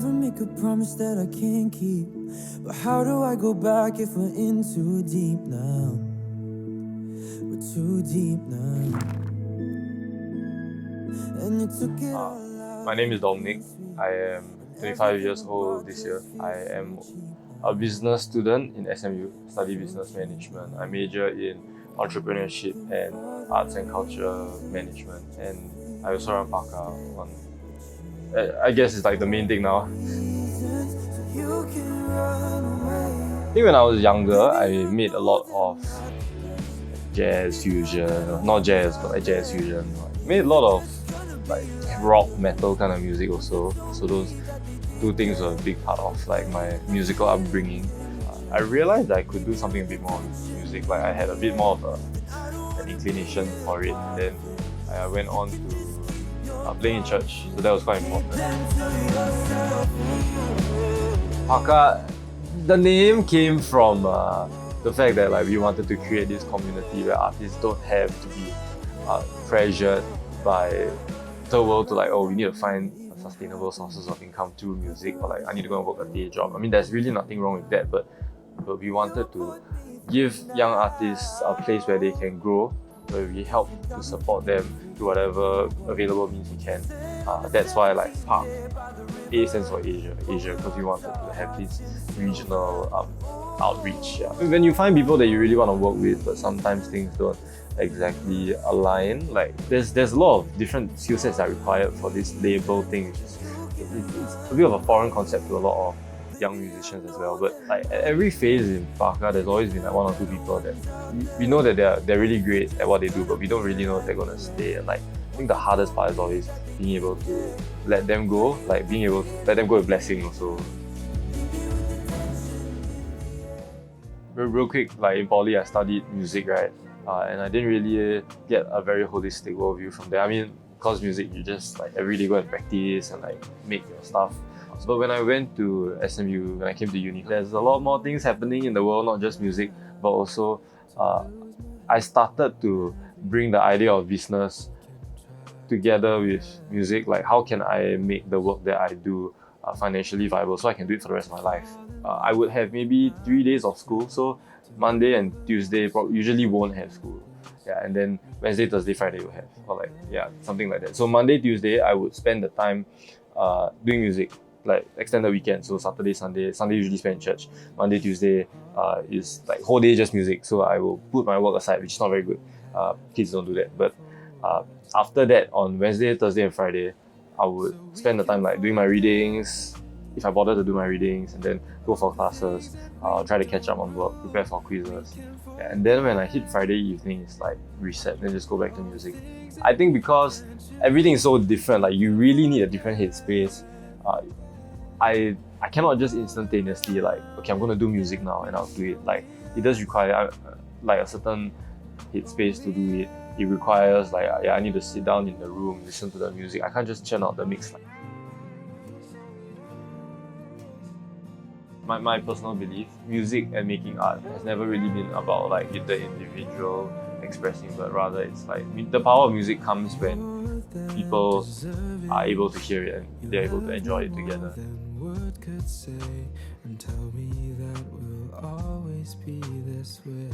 never make a promise that I can't keep. But how do I go back if we're in too deep now? We're too deep now. And you took it all out. My name is Dominic. I am 25 years old this year. I am a business student in SMU, study business management. I major in entrepreneurship and arts and culture management, and I also run PARKA on. I guess it's like the main thing now. I think when I was younger, I made a lot of jazz fusion, not jazz, but like jazz fusion. I made a lot of like rock metal kind of music also. So those two things were a big part of like my musical upbringing. I realized I could do something a bit more with music. Like I had a bit more of an inclination for it, and then I went on to playing in church, so that was quite important. PARKA, the name came from the fact that like we wanted to create this community where artists don't have to be pressured by the world to like, oh, we need to find sustainable sources of income through music, or like I need to go and work a day job. I mean, there's really nothing wrong with that, but we wanted to give young artists a place where they can grow, where we help to support them through whatever available means we can. That's why like PARK, A stands for Asia, because we wanted to have this regional outreach. Yeah. When you find people that you really want to work with, but sometimes things don't exactly align, like there's a lot of different skill sets that are required for this label thing, which is it's a bit of a foreign concept to a lot of young musicians as well. But like at every phase in PARKA, there's always been like one or two people that we know that they're really great at what they do, but we don't really know if they're gonna stay. And like I think the hardest part is always being able to let them go, like being able to let them go with blessing also. Real quick, like in poly I studied music, right? And I didn't really get a very holistic worldview from there. I mean, because music, you just like every day go and practice and like make your stuff. But when I went to SMU, when I came to uni, there's a lot more things happening in the world, not just music, but also I started to bring the idea of business together with music. Like, how can I make the work that I do financially viable so I can do it for the rest of my life? I would have maybe 3 days of school, so Monday and Tuesday usually won't have school. Yeah, and then Wednesday, Thursday, Friday will have, or like, yeah, something like that. So Monday, Tuesday, I would spend the time doing music, like extended weekend. So Saturday, Sunday usually spend in church. Monday, Tuesday is like whole day just music. So I will put my work aside, which is not very good. Kids don't do that. But after that, on Wednesday, Thursday, and Friday, I would spend the time like doing my readings, if I bother to do my readings, and then go for classes, try to catch up on work, prepare for quizzes. Yeah, and then when I hit Friday evening, it's like reset, then just go back to music. I think because everything is so different, like you really need a different headspace. I cannot just instantaneously like, okay, I'm gonna do music now and I'll do it. Like it does require like a certain headspace to do it. It requires like, yeah, I need to sit down in the room, listen to the music. I can't just churn out the mix. My personal belief, music and making art has never really been about like the individual expressing, but rather it's like the power of music comes when people are able to hear it and they're able to enjoy it together. Could say and tell me that we'll always be this way.